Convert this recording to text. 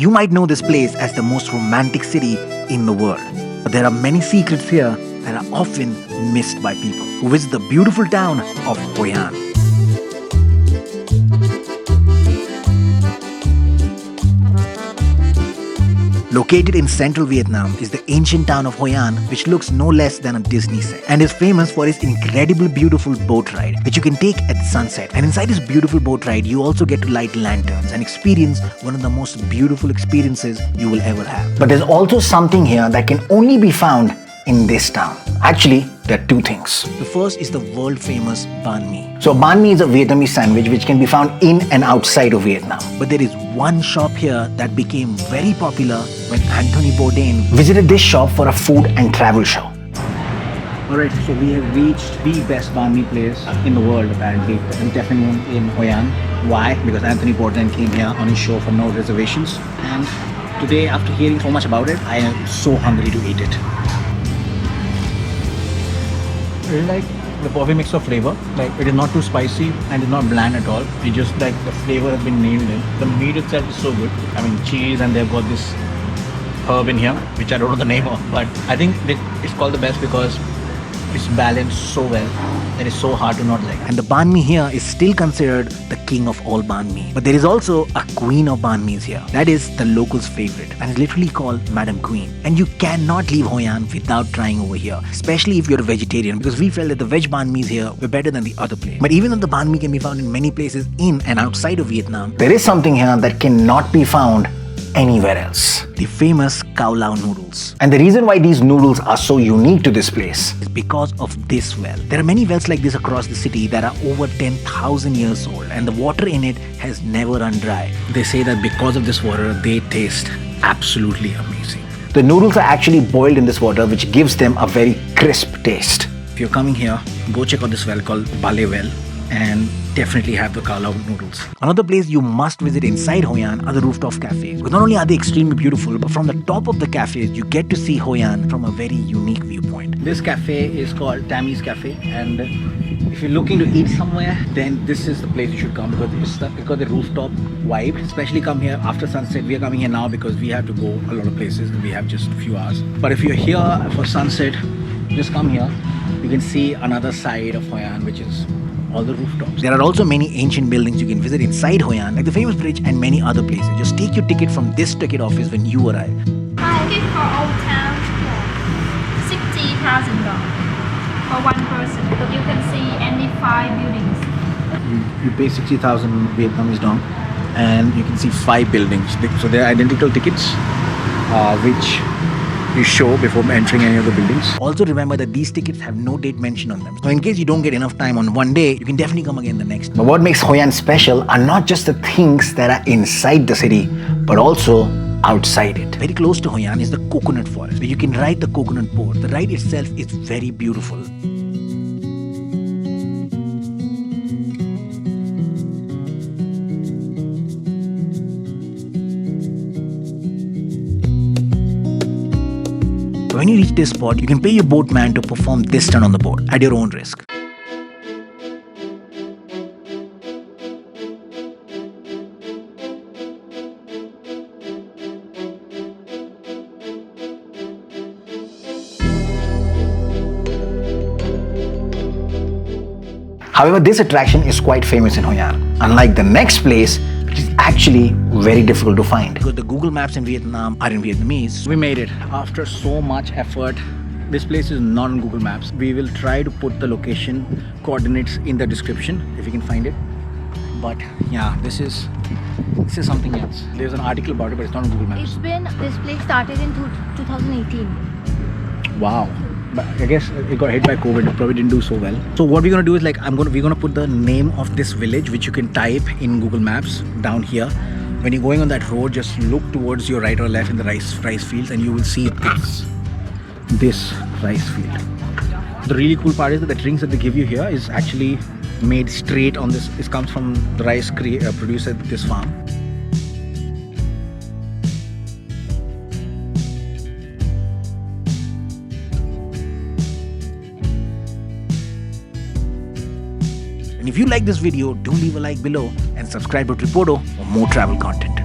You might know this place as the most romantic city in the world, but there are many secrets here that are often missed by people who visit the beautiful town of Hoi An. Located in central Vietnam is the ancient town of Hoi An, which looks no less than a Disney set and is famous for its incredible beautiful boat ride, which you can take at sunset. And inside this beautiful boat ride, you also get to light lanterns and experience one of the most beautiful experiences you will ever have. But there's also something here that can only be found in this town. Actually, there are two things. The first is the world famous Banh Mi. So Banh Mi is a Vietnamese sandwich which can be found in and outside of Vietnam. But there is one shop here that became very popular when Anthony Bourdain visited this shop for a food and travel show. Alright, so we have reached the best Banh Mi place in the world apparently, and definitely in Hoi An. Why? Because Anthony Bourdain came here on his show for no reservations, and today, after hearing so much about it, I am so hungry to eat it. I really like the perfect mix of flavor. Like, it is not too spicy and it's not bland at all. It just like the flavor has been nailed in. The meat itself is so good. I mean, cheese, and they've got this herb in here, which I don't know the name of, but I think it's called the best because it's balanced so well that it's so hard to not like. And the Banh Mi here is still considered the king of all Banh Mi. But there is also a queen of Banh Mi's here. That is the locals' favorite, and it's literally called Madam Queen. And you cannot leave Hoi An without trying over here, especially if you're a vegetarian, because we felt that the veg Banh Mi's here were better than the other place. But even though the Banh Mi can be found in many places in and outside of Vietnam, there is something here that cannot be found anywhere else. The famous Khao Lao noodles. And the reason why these noodles are so unique to this place is because of this well. There are many wells like this across the city that are over 10,000 years old, and the water in it has never run dry. They say that because of this water, they taste absolutely amazing. The noodles are actually boiled in this water, which gives them a very crisp taste. If you're coming here, go check out this well called Bale Well, and definitely have the Khao Lao noodles. Another place you must visit inside Hoi An are the Rooftop Cafes. Because not only are they extremely beautiful, but from the top of the cafes, you get to see Hoi An from a very unique viewpoint. This cafe is called Tammy's Cafe, and if you're looking to eat somewhere, then this is the place you should come, because it's got the rooftop vibe. Especially come here after sunset. We are coming here now because we have to go a lot of places and we have just a few hours. But if you're here for sunset, just come here. You can see another side of Hoi An, which is all the rooftops. There are also many ancient buildings you can visit inside Hoi An, like the famous bridge and many other places. Just take your ticket from this ticket office when you arrive. Ticket for Old Town, 60,000 for one person. You can see any 5 buildings. You pay 60,000 Vietnamese dong, and you can see 5 buildings. So they're identical tickets, which you show before entering any of the buildings. Also remember that these tickets have no date mentioned on them. So in case you don't get enough time on one day, you can definitely come again the next. But what makes Hoi An special are not just the things that are inside the city, but also outside it. Very close to Hoi An is the coconut forest, where you can ride the coconut boat. The ride itself is very beautiful. When you reach this spot, you can pay your boatman to perform this stunt on the boat at your own risk. However, this attraction is quite famous in Hoi An, unlike the next place, which is actually very difficult to find. Because the Google Maps in Vietnam are in Vietnamese. We made it. After so much effort, this place is not on Google Maps. We will try to put the location coordinates in the description if you can find it. But yeah, this is something else. There's an article about it, but it's not on Google Maps. This place started in 2018. Wow. But I guess it got hit by COVID. It probably didn't do so well. So what we're gonna do is, like, we're gonna put the name of this village, which you can type in Google Maps down here. When you're going on that road, just look towards your right or left in the rice fields, and you will see this rice field. The really cool part is that the drinks that they give you here is actually made straight on this. This comes from the rice produced at this farm. And if you like this video, do leave a like below and subscribe to Tripoto for more travel content.